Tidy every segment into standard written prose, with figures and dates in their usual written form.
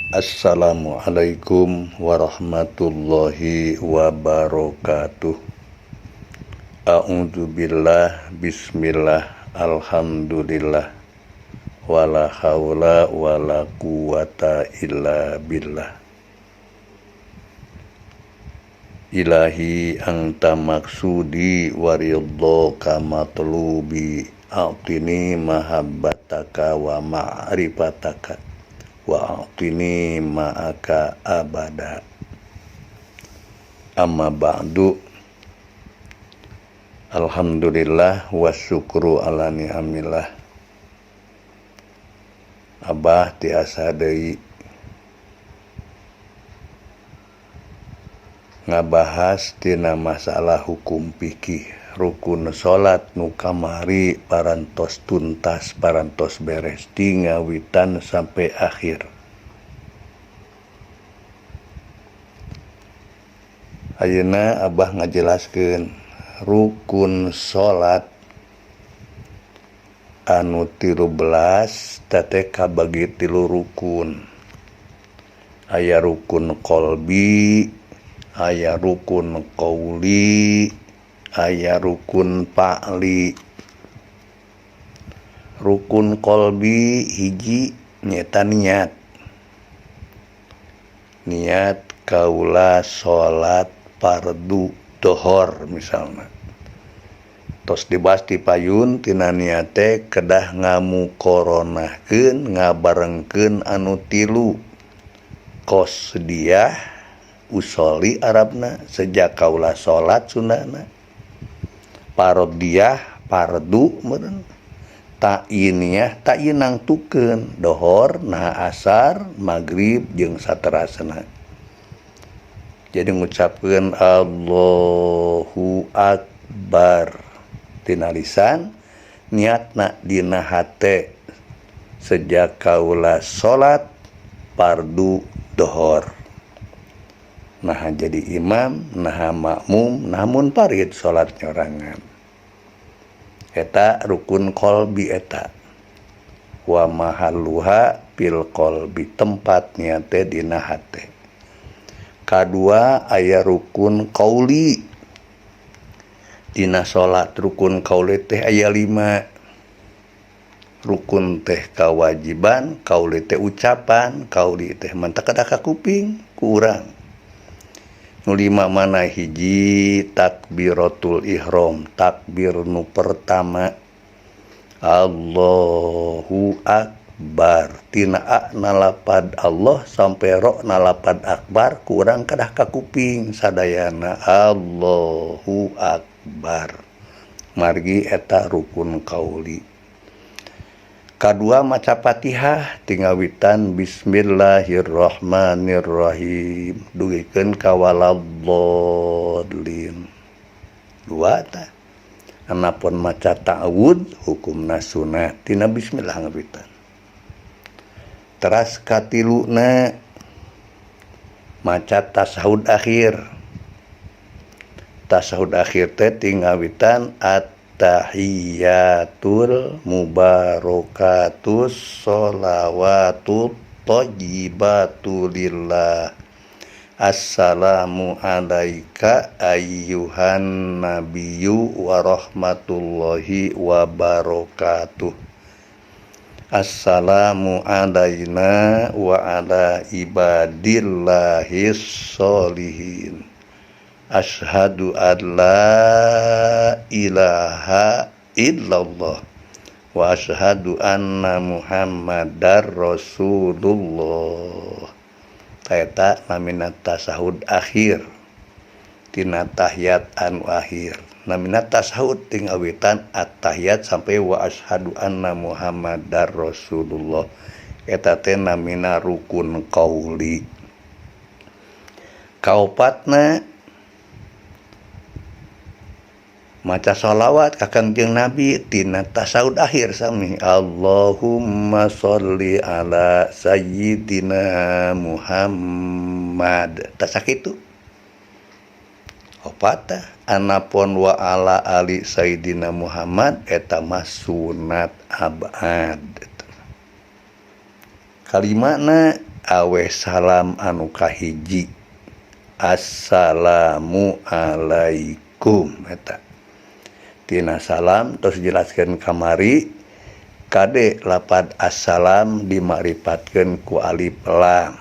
Assalamualaikum warahmatullahi wabarakatuh. A'udzubillah, bismillah, alhamdulillah, wala haula wala quwata illa billah. Ilahi anta maksudi waridhoka matlubi, a'tini mahabbataka wa ma'rifataka wa a'tini ma'aka abada. Amma ba'du. Alhamdulillah wa syukru ala ni'amillah. Abah tiasa deui ngabahas tina masalah hukum fikih rukun salat nu kamari parantos tuntas parantos beres ti ngawitan sampai akhir. Ayeuna Abah ngajelaskeun rukun salat anu 13 teh kabagi 3 rukun. Aya rukun qalbi, aya rukun qauli, aya rukun fa'li. Rukun qalbi hiji nyata niat. Niat kaula salat fardu dohor misalna. Tos dibahas di payun tina niat teh kedah ngamuqaronahkeun ngabarengkeun anu 3. Qasdiyah usoli Arabna sejak kaula salat sunnahna. Fardiyah fardu meureun. Ta'iniyah ta'in nangtukeun dohor naha asar magrib jeung saterasna. Jadi ngucapkeun Allahu Akbar tina lisan, niatna dina hate sejak kaula salat fardu dohor. Nah jadi imam, nah makmum, namun parid salat nyorangan. Eta rukun qalbi eta. Wa mahalluha fil qalbi, tempatnya teh dina hate. Kadua aya rukun qauli. Dina salat rukun qauli teh aya 5. Rukun teh kawajiban, qauli teh ucapan, qauli teh mantap kada ka kuping ku urang. Nu 5 mana hiji takbiratul ihram, takbir nu pertama. Allahu Akbar, tina a nalapad Allah sampai ro nalapad akbar kurang kadah ka kuping sadayana Allahu Akbar. Margi eta rukun qauli. Kadua maca Fatihah tingawitan bismillahirrahmanirrahim dugikeun ka waladhdallin. 2 tah. Anapun maca ta'awud hukumna sunah tina bismillah ngawitan. Teras katiluna maca tasahud akhir. Tasahud akhir teh tingawitan at-tahiyyatul mubarakatus sholawatut thayyibatu lillah. Assalamu alaika ayyuhan nabiyyu wa rahmatullahi wa barakatuh. Assalamu alaina wa ala ibadillahis sholihin. Asyhadu an la ilaha illallah wa asyhadu anna muhammadar rasulullah. Eta namina tasahud akhir tina tahiyat anu akhir. Namina tasahud ting awitan at-tahiyat sampai wa asyhadu anna muhammadar rasulullah. Eta teh namina rukun qauli. Kaopatna maca sholawat ka Kangjeng Nabi tina tasawuf akhir sami Allahumma sholli ala sayyidina Muhammad. Tak sakitu. Opata anapun wa ala ali sayyidina Muhammad eta mah sunat abad. Kalimana awe salam anu kahiji assalamualaikum eta tina salam terus jelaskeun kamari kade lapad assalam dimakrifantkeun ku alif lam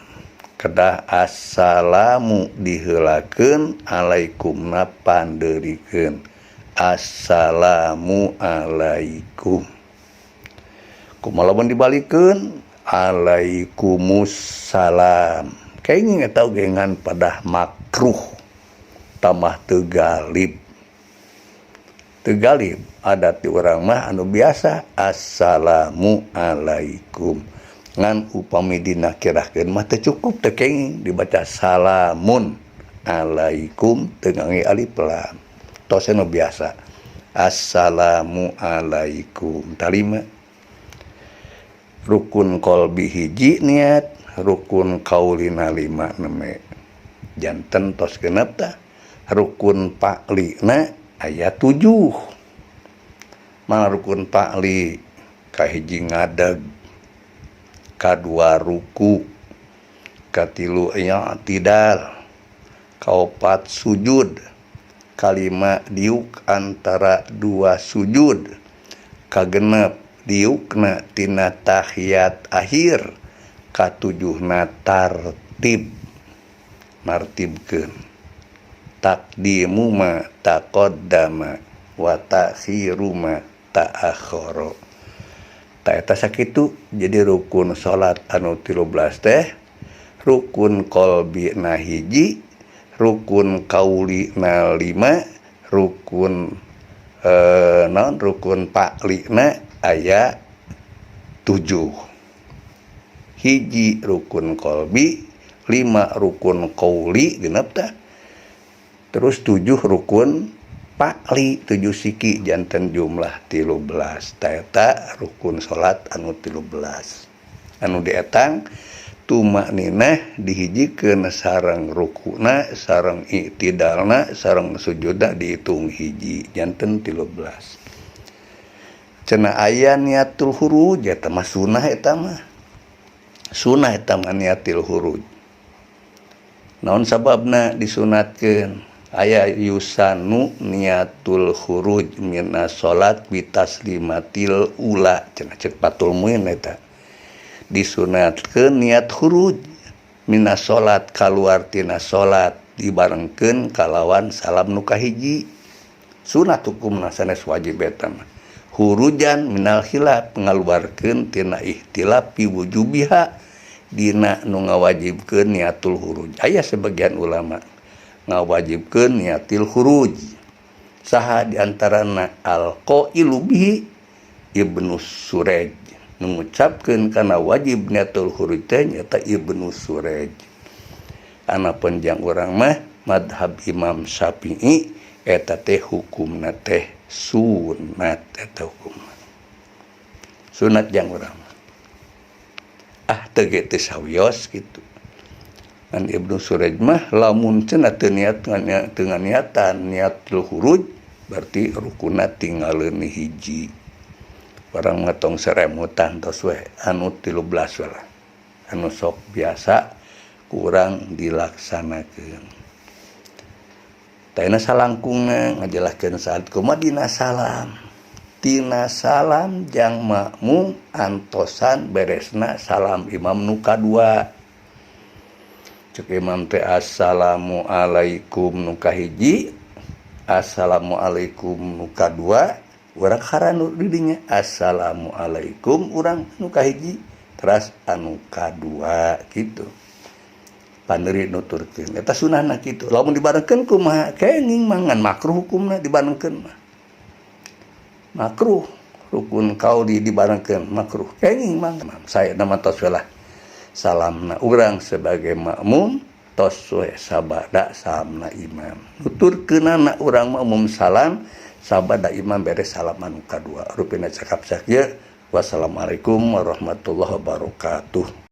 kedah assalamu diheulakeun alaikumna pandeurikeun assalamualaikum kumaha lamun dibalikeun alaikumussalam kayaknya nggak tahu gengan pada makruh tamah tegalib adat di orang mah anu biasa assalamualaikum ngan upami dinakirahkeun mah teu cukup teu kenging dibaca salamun alaikum teu ngangge alif lam tos anu biasa assalamualaikum talima rukun kolbi hiji niat rukun kaulina 5 neme janten tos genep tah rukun paklina aya 7 mana rukun pakli kahiji ngadeg kadua ruku katilu i'tidal kaopat sujud kalima diuk antara 2 sujud kagenep diukna tina tahiyat akhir katujuhna martibkeun takdimu ma taqaddama wa ta'khiru ma ta'akhkhara ta eta sakitu jadi rukun salat anu 13 teh rukun qalbi na hiji rukun kauli na 5 rukun rukun pakli na aya 7 hiji rukun kolbi 5 rukun kauli genep tah terus 7 rukun pakli 7 siki janten jumlah 13 eta rukun salat anu 13 anu dietang tumakninah dihijikeun sareng rukuna sareng i'tidalna sareng sujudna dihitung hiji janten 13 cenah aya niatul huruj eta mah sunah eta mah niatil huruj naon sababna disunatkeun aya yusanu niatul huruj minas salat bitaslimatil ula cenah cek patul muin eta disunatkeun niat huruj minas salat kaluar tina salat dibarengkeun kalawan salam nu kahiji sunat hukumna sanes wajib eta mah hurujan minal khilaf ngaluarkeun tina ihtilaf fi wujubiha dina nu ngawajibkeun niatul huruj aya sebagian ulama ngawajibkeun niatil huruj saha di antarana al-qailu bihi Ibnu Suraj nu ngucapkeun kana wajib niatul huruj teh nyaeta Ibnu Suraj ana panjang urang mah madhab Imam Syafi'i eta teh hukumna teh sunat eta hukum sunat jang urang teu ge teu sawios kitu an Ibnu Suraj mah lamun cenah teu niat dengan niatan niatul huruj berarti rukunna tinggalin hiji barang ngetong seremutan tos we anu 13 we lah anu sok biasa kurang dilaksanakeun taina salangkungna ngajelaskeun saat kumaha dina salam tina salam jang makmum antosan beresna salam imam nu kadua cek imam teh assalamualaikum nu kahiji assalamualaikum nu kadua urang haranu di dinya assalamualaikum urang nu kahiji teras anu kadua gitu panderi nuturkeun eta sunahna kitu lamun dibarengkeun kumaha kenging mangan makruh hukumna dibarengkeun mah makruh rukun qauli dibarengkeun makruh kenging mangan saya nama tos lah salamna urang sebagai makmum tos we sabada salamna imam nuturkeunana urang makmum salam sabada imam beres salam anu kadua rupina cakap sakieu wassalamualaikum warahmatullahi wabarakatuh.